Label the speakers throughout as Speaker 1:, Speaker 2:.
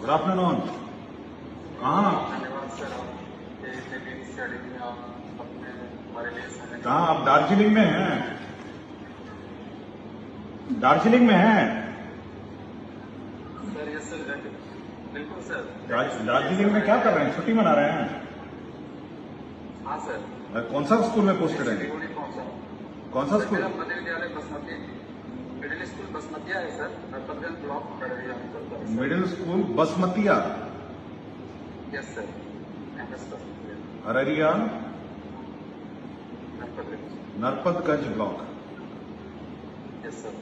Speaker 1: Good afternoon. कहाँ
Speaker 2: धन्यवाद sir, आपके मेरी स्टडी में आप अपने हमारे लिए समय
Speaker 1: कहाँ आप दार्जिलिंग में हैं? दार्जिलिंग में हैं?
Speaker 2: सर। यस सर, बिल्कुल सर।
Speaker 1: दार्जिलिंग में क्या कर रहे हैं? छुट्टी मना रहे हैं?
Speaker 2: हाँ सर।
Speaker 1: कौन सा स्कूल में पोस्टेड है?
Speaker 2: सिलीगुड़ी पहुंचा हूँ।
Speaker 1: कौन सा स्कूल?
Speaker 2: मेरा मध्य विद्यालय बसमती मिडिल स्कूल बसमतिया है सर, नरपतगंज ब्लॉक अररिया में चलता है।
Speaker 1: मिडिल स्कूल बसमतिया,
Speaker 2: यस सर, MS बसमतिया,
Speaker 1: Araria
Speaker 2: Narpatganj.
Speaker 1: Narpatganj block.
Speaker 2: Yes sir.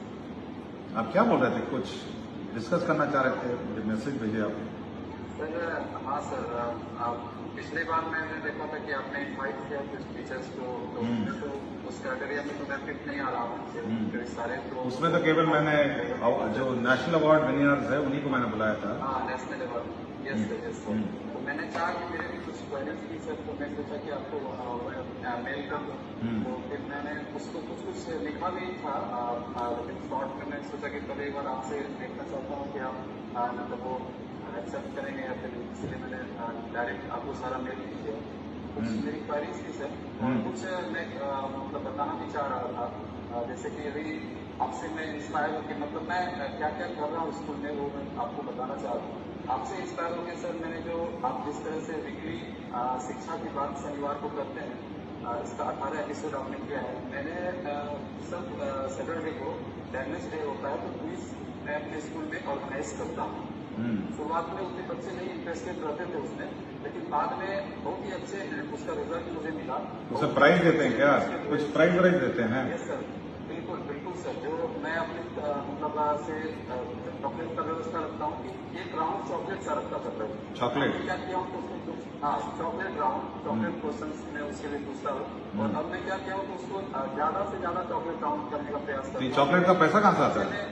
Speaker 1: आप क्या बोल रहे थे? कुछ डिस्कस करना चाह रहे थे, मुझे मैसेज भेजे आप।
Speaker 2: सर हाँ सर, आप पिछले बार मैंने देखा था कि आपने इन्वाइट किया कुछ टीचर्स को, तो उस कैटेगरी में तो मैं फिट नहीं आ रहा हूँ कई सारे। तो
Speaker 1: उसमें तो केवल मैंने जो नेशनल अवार्ड विनर्स है उन्हीं को मैंने बुलाया था।
Speaker 2: हाँ, national award. Yes sir, yes sir. तो मैंने चाहा कि मेरे भी कुछ क्वेरीज थी सर, तो मैं सोचा कि आपको मेल कर दूँ। तो फिर मैंने उसको कुछ लिखा भी था, लेकिन शॉर्ट में मैं सोचा कि पहले एक बार आपसे देखना चाहता हूँ कि आप मतलब वो एक्सेप्ट करेंगे या फिर, इसलिए मैंने डायरेक्ट आपको सारा मेल भी किया। कुछ मेरी क्वेरीज थी सर, और कुछ मैं मतलब बताना भी चाह रहा था। जैसे कि अभी आपसे मैं इंस्पायर होकर, मतलब मैं क्या क्या कर रहा हूँ स्कूल में, वो मैं आपको बताना चाह रहा हूँ। आपसे इंस्पायर होकर सर, मैंने जो आप जिस तरह से वीकली शिक्षा की बात शनिवार को करते हैं, इसका 18 एपिसोड आपने किया है। मैंने सब सैटरडे को लैंग्वेज डे होता है, तो क्विज मैं अपने स्कूल में ऑर्गेनाइज करता हूँ। शुरुआत में उतने बच्चे नहीं इंटरेस्टेड रहते थे उसमें, लेकिन बाद में बहुत ही अच्छे उसका रिजल्ट मुझे मिला।
Speaker 1: उसे प्राइज देते हैं क्या? कुछ प्राइज वाइज देते हैं?
Speaker 2: यस सर, बिल्कुल बिल्कुल सर। जो मैं अपने मतलब से चॉकलेट का व्यवस्था रखता हूँ कि एक राउंड चॉकलेट का रखता था।
Speaker 1: चॉकलेट?
Speaker 2: क्या किया हूँ तो उसमें कुछ, हाँ, चॉकलेट राउंड, चॉकलेट क्वेश्चन मैं उसके लिए पूछता हूँ। और अब मैं क्या किया हूँ तो उसको ज्यादा से ज्यादा चॉकलेट राउंड करने का प्रयास करता हूँ।
Speaker 1: चॉकलेट का पैसा कहाँ से आता है?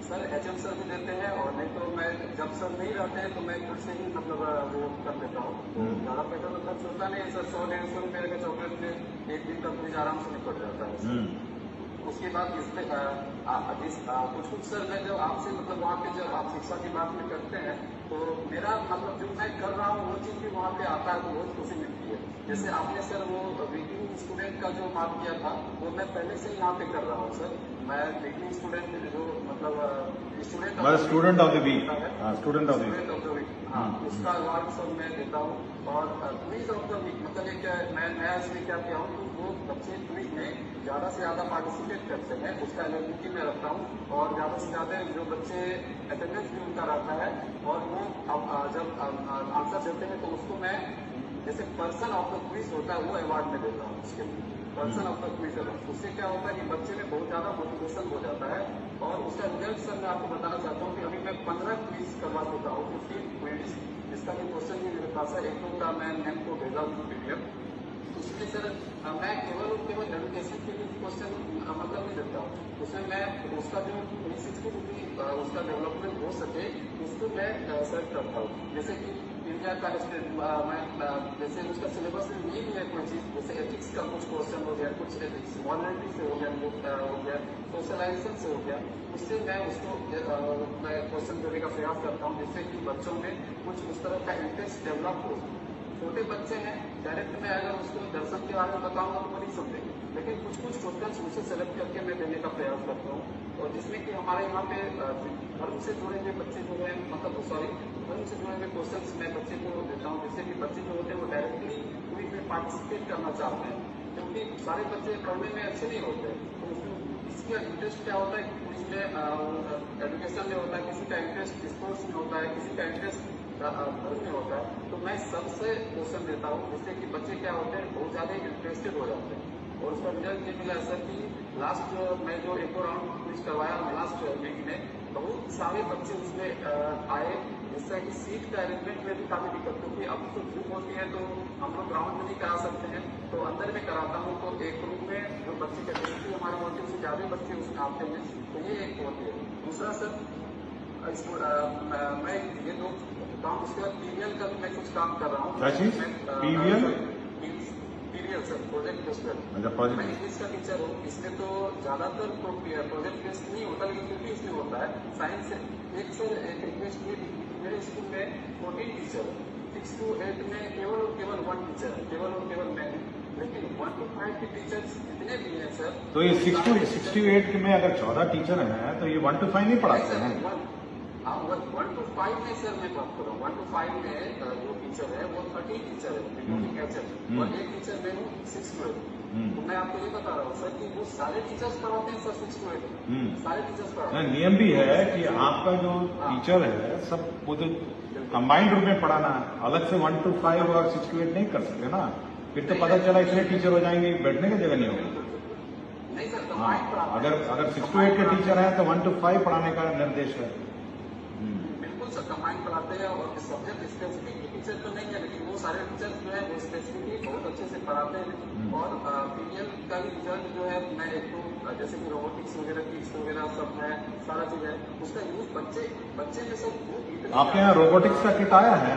Speaker 2: सर HM सर भी देते हैं, और नहीं तो मैं जब सर नहीं रहते हैं तो मैं खुद से ही मतलब वो कर देता हूँ। तो ज्यादा पैसा तो खर्च होता नहीं है सर, 100-150 रुपये का चॉकलेट में एक दिन का मुझे आराम से निकल जाता है। उसके बाद इस पे कुछ सर, मैं जब आपसे मतलब वहाँ पे जब आप शिक्षा की बात में करते हैं, तो मेरा मतलब जो मैं कर रहा हूँ वो चीज भी वहाँ पे आता है तो बहुत खुशी मिलती है। जैसे आपने सर वो वीकिंग स्टूडेंट का जो बात किया था, वो मैं पहले से यहाँ पे कर रहा हूँ सर। मैं वीकिंग स्टूडेंट जो मतलब student
Speaker 1: of the week, student of the week,
Speaker 2: हाँ, उसका अवार्ड सब मैं देता हूँ। और क्विज ऑफ द वीक मतलब एक मैं नया इसमें क्या किया हूँ, वो बच्चे क्विज में ज्यादा से ज्यादा पार्टिसिपेट करते हैं, उसका एलिजिबिलिटी में रखता हूँ। और ज्यादा से ज्यादा जो बच्चे अटेंडेंस भी उनका रहता है, और वो जब आंसर देते हैं तो उसको मैं जैसे पर्सन ऑफ द क्विज होता है वो अवार्ड में देता हूँ उसके लिए, person of the quiz award. उससे क्या होता है कि बच्चे में बहुत ज्यादा मोटिवेशन हो जाता है। और उसका रिजल्ट सर मैं आपको बताना चाहता हूँ कि अभी मैं 15 क्विज करवा चुका हूँ, 15 क्विज, जिसका भी क्वेश्चन भी मेरे पास है। एक दो का मैं मैम को भेजा हूँ PDF। उसमें सर मैं केवल एजुकेशन के लिए क्वेश्चन मतलब नहीं देता हूँ, उसमें मैं उसका जो 360 डिग्री उसका डेवलपमेंट हो सके उसको मैं सर्च करता हूँ। जैसे कि इंडिया का मैं जैसे उसका सिलेबस में ये भी है कोई चीज, जैसे एथिक्स का कुछ क्वेश्चन हो गया, कुछ एथिक्स मॉरलिटी से हो गया, सोशलाइजेशन से हो गया, उससे मैं उसको मैं क्वेश्चन देने का प्रयास करता हूँ, जिससे कि बच्चों में कुछ उस तरह का इंटरेस्ट डेवलप हो। छोटे बच्चे हैं, डायरेक्ट मैं अगर उसको दर्शन के बारे में बताऊंगा तो वो नहीं समझेंगे, लेकिन कुछ क्वेश्चन उसे सेलेक्ट करके मैं देने का प्रयास करता हूँ। और जिसमें कि हमारे यहाँ पे धर्म से जुड़े हुए बच्चे जो है, मतलब धर्म से जुड़े हुए क्वेश्चन मैं बच्चे को देता हूँ, जिससे कि बच्चे जो होते हैं वो डायरेक्टली क्विज में पार्टिसिपेट करना चाहते हैं, क्योंकि सारे बच्चे पढ़ने में अच्छे नहीं होते। तो इसका इंटरेस्ट क्या होता है कि क्विज में एजुकेशन में होता है, किसी का इंटरेस्ट स्पोर्ट्स में होता है, किसी का इंटरेस्ट धर्म में होता है। तो मैं सबसे क्वेश्चन देता हूँ, जिससे कि बच्चे क्या होते हैं बहुत ज्यादा इंटरेस्टेड हो जाते हैं। और उसका रिजल्ट ये मिला सर कि लास्ट मैं जो एक राउंड क्विज करवाया लास्ट वीक में, बहुत सारे बच्चे उसमें आए, जिससे कि सीट का अरेंजमेंट में भी काफी दिक्कत, क्योंकि अब तो धूप होती है तो हम लोग ग्राउंड में नहीं करा सकते हैं, तो अंदर में कराता हूँ। तो एक रूम में जो बच्चे की गिनती हमारी होती है उससे ज्यादा बच्चे उसमें आते हैं, तो ये एक होती है। दूसरा सर मैं ये दो काम, उसके बाद PVL का भी मैं कुछ काम कर रहा हूँ।
Speaker 1: क्या चीज?
Speaker 2: PVL sir, project based. मैं इंग्लिश का टीचर हूँ, इसमें तो ज्यादातर प्रोजेक्ट बेस्ड नहीं होता, लेकिन फिर भी इसमें होता है। साइंस एक सर एक रिक्वेस्ट ये मेरे स्कूल में 14 टीचर है, 6 to 8 में केवल और केवल 1 टीचर है, केवल और केवल मैं हूँ। लेकिन 1 to 5 के टीचर्स जितने भी हैं सर,
Speaker 1: तो ये 6 to 8 में अगर 14 टीचर हैं तो ये 1 to 5 नहीं पढ़ाते हैं?
Speaker 2: 1 to 5 में सर मैं बात कर रहा हूँ। 1 to 5 में जो टीचर है वो 13 टीचर है, इंक्लूडिंग एचएम, और एक टीचर मैं हूँ 6 to 8। तो मैं आपको ये बता रहा हूँ सर कि वो सारे टीचर्स पढ़ाते हैं सर 6 to 8, सारे टीचर्स पढ़ाते हैं।
Speaker 1: नियम भी है कि आपका जो टीचर है सब वो तो कंबाइंड रूप में पढ़ाना है, अलग से 1 to 5 और 6 to 8 नहीं कर सकते ना। फिर तो पता चला इतने टीचर हो जाएंगे, बैठने की जगह नहीं होगी।
Speaker 2: नहीं सर,
Speaker 1: हाँ,
Speaker 2: कंबाइंड पढ़ाते हैं।
Speaker 1: अगर 6 to 8 के टीचर हैं तो 1 to 5 पढ़ाने का निर्देश है।
Speaker 2: बिल्कुल सर, कंबाइंड पढ़ाते हैं, और सब्जेक्ट स्पेसिफिक टीचर तो नहीं है, लेकिन वो सारे टीचर्स जो है वो स्पेसिफिकली बहुत अच्छे से पढ़ाते हैं। और पीएल का भी रिजल्ट जो है, मैं एक तो जैसे कि रोबोटिक्स वगैरह, किट्स वगैरह सब है, सारा चीज है, उसका यूज बच्चे में सब वो
Speaker 1: आपके यहाँ रोबोटिक्स का किट आया है?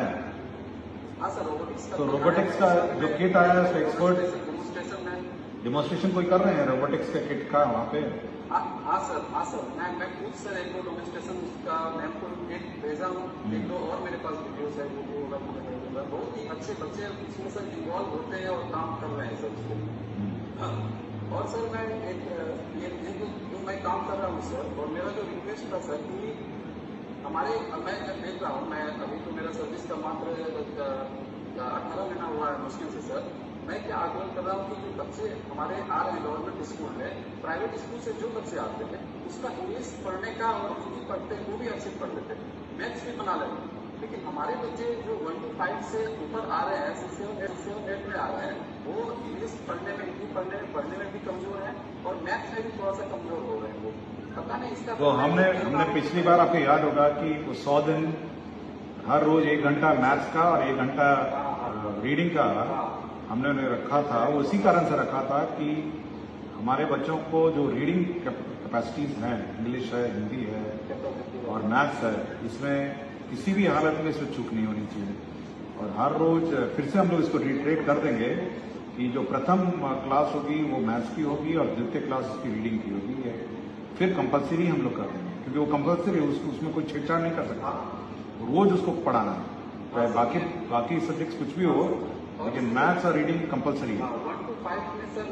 Speaker 2: हाँ सर, रोबोटिक्स का।
Speaker 1: तो रोबोटिक्स का जो किट आया है उसका एक्सपर्ट
Speaker 2: डेमोन्स्ट्रेशन में
Speaker 1: डेमोन्स्ट्रेशन कोई कर रहे हैं रोबोटिक्स के किट का वहाँ पे?
Speaker 2: हाँ सर, मैं खुद सर एक दो डेमोन्स्ट्रेशन का मैं आपको एक भेजा हूँ, एक दो और मेरे पास वीडियोस है, वो बहुत ही अच्छे बच्चे इसमें सर इन्वॉल्व होते हैं और काम कर रहे हैं सर उसको। और सर मैं ये जो मैं काम कर रहा हूँ सर, और मेरा जो रिक्वेस्ट था सर कि मैं देख रहा हूँ, मैं अभी तो मेरा सर्विस का मात्र 18 महीना हुआ है मुश्किल से सर। मैं क्या आग्रह कर रहा हूँ कि जो बच्चे हमारे आ रहे हैं गवर्नमेंट स्कूल में, प्राइवेट स्कूल से जो बच्चे आते हैं उसका इंग्लिश पढ़ने का और हिंदी पढ़ते हैं वो भी अच्छे पढ़ लेते हैं, मैथ्स भी बना लेते हैं। लेकिन हमारे बच्चे जो 1 to 5 से ऊपर आ रहे हैं, 6 7 8 में आ रहे हैं, वो इंग्लिश पढ़ने में, हिंदी पढ़ने में भी कमजोर है, और मैथ्स में भी थोड़ा सा कमजोर हो रहे हैं वो। पता नहीं इसका।
Speaker 1: तो हमने पिछली बार आपको याद होगा कि 100 दिन हर रोज 1 घंटा मैथ्स का और 1 घंटा रीडिंग का हमने उन्हें रखा था। वो इसी कारण से रखा था कि हमारे बच्चों को जो रीडिंग कैपेसिटीज हैं, इंग्लिश है, हिंदी है और मैथ्स है, इसमें किसी भी हालत में इसमें चूक नहीं होनी चाहिए। और हर रोज फिर से हम लोग इसको रिट्रेट कर देंगे कि जो प्रथम क्लास होगी वो मैथ्स की होगी और द्वितीय क्लास उसकी रीडिंग की होगी। फिर कंपलसरी हम लोग कर देंगे, क्योंकि वो कंपलसरी है, उसमें कोई छेड़छाड़ नहीं कर सकता, रोज उसको पढ़ाना है। चाहे बाकी सब्जेक्ट्स कुछ भी हो, लेकिन मैथ्स और रीडिंग कंपलसरी है।
Speaker 2: 1 to 5 में सर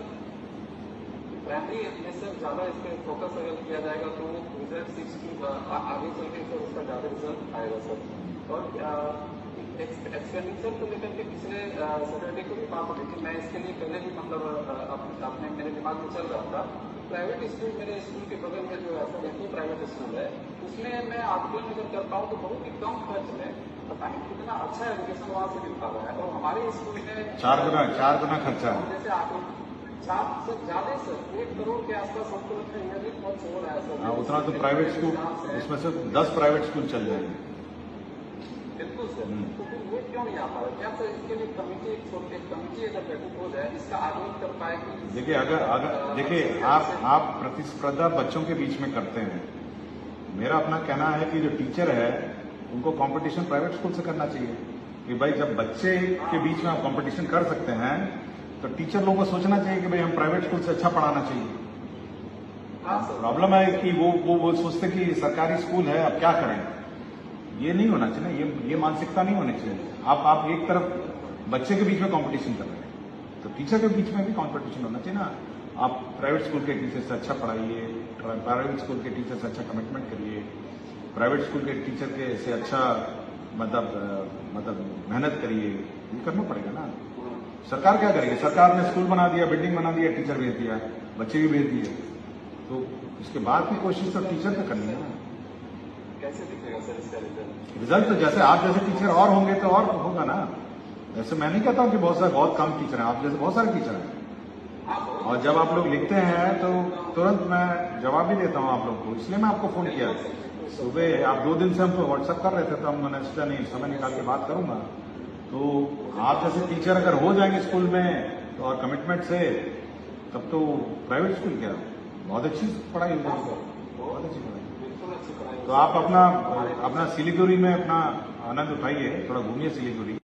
Speaker 2: प्राइमरी में सर ज्यादा इस पर फोकस अगर किया जाएगा तो रिजल्ट 6 to आगे चल के सर उसका ज्यादा रिजल्ट आएगा सर। और एक्सपेंडिचर को लेकर के पिछले सैटरडे को भी बात हो रही थी, मैं इसके लिए पहले भी मतलब अपने मेरे दिमाग में चल रहा था। प्राइवेट स्कूल, मेरे स्कूल के बगल में जो है प्राइवेट स्कूल है, उसमें मैं आकलन अगर करता हूँ तो बहुत ही कम खर्च में पता नहीं कितना अच्छा एजुकेशन वहाँ से मिल पा रहा है। और हमारे स्कूल में
Speaker 1: 4 गुना खर्चा है।
Speaker 2: जैसे आगे 4 से ज्यादा सर 1 करोड़ के आसपास हमको लगता है ईयरली खर्च हो रहा है सर।
Speaker 1: हाँ, उतना तो प्राइवेट स्कूल, उसमें से 10 प्राइवेट स्कूल चल जाएंगे।
Speaker 2: बिल्कुल सर, तो फिर वो क्यों नहीं आ पा रहा? क्या सर इसके लिए कमिटी अगर गठित हो जाए, इसका आकलन कर पाए कि
Speaker 1: देखिए अगर देखिए आप प्रतिस्पर्धा बच्चों के बीच में करते हैं। मेरा अपना कहना है कि जो टीचर है उनको कंपटीशन प्राइवेट स्कूल से करना चाहिए कि भाई जब बच्चे के बीच में आप कंपटीशन कर सकते हैं तो टीचर लोगों को सोचना चाहिए कि भाई हम प्राइवेट स्कूल से अच्छा पढ़ाना चाहिए। प्रॉब्लम है कि वो सोचते कि सरकारी स्कूल है अब क्या करें। ये नहीं होना चाहिए, ये मानसिकता नहीं होनी चाहिए। आप एक तरफ बच्चे के बीच में कंपटीशन कर रहे हैं तो टीचर के बीच में भी कंपटीशन होना चाहिए ना। आप प्राइवेट स्कूल के टीचर से अच्छा पढ़ाइए, प्राइवेट स्कूल के टीचर से अच्छा कमिटमेंट करिए, प्राइवेट स्कूल के टीचर के से अच्छा मतलब मेहनत करिए, ये करना पड़ेगा ना। सरकार क्या करेगी? सरकार ने स्कूल बना दिया, बिल्डिंग बना दिया, टीचर भेज दिया, बच्चे भी भेज दिए, तो इसके बाद की कोशिश तो टीचर पे करनी है ना।
Speaker 2: कैसे दिखेगा सर इसका
Speaker 1: रिजल्ट? तो जैसे आप जैसे टीचर और होंगे तो और होगा ना। वैसे मैं नहीं कहता हूँ कि बहुत कम टीचर हैं, आप जैसे बहुत सारे टीचर हैं, और जब आप लोग लिखते हैं तो तुरंत मैं जवाब भी देता हूँ आप लोग को। इसलिए मैं आपको फोन किया। सुबह आप 2 दिन से हमको व्हाट्सएप कर रहे थे तो मैंने सोचा नहीं समय निकाल के बात करूंगा। तो आप जैसे टीचर अगर हो जाएंगे स्कूल में तो और कमिटमेंट से, तब तो प्राइवेट स्कूल क्या बहुत अच्छी पढ़ाई हो जाएगी, बहुत अच्छी पढ़ाई। तो आप अपना सिलीगुड़ी में अपना आनंद उठाइए, थोड़ा घूमिए सिलीगुड़ी।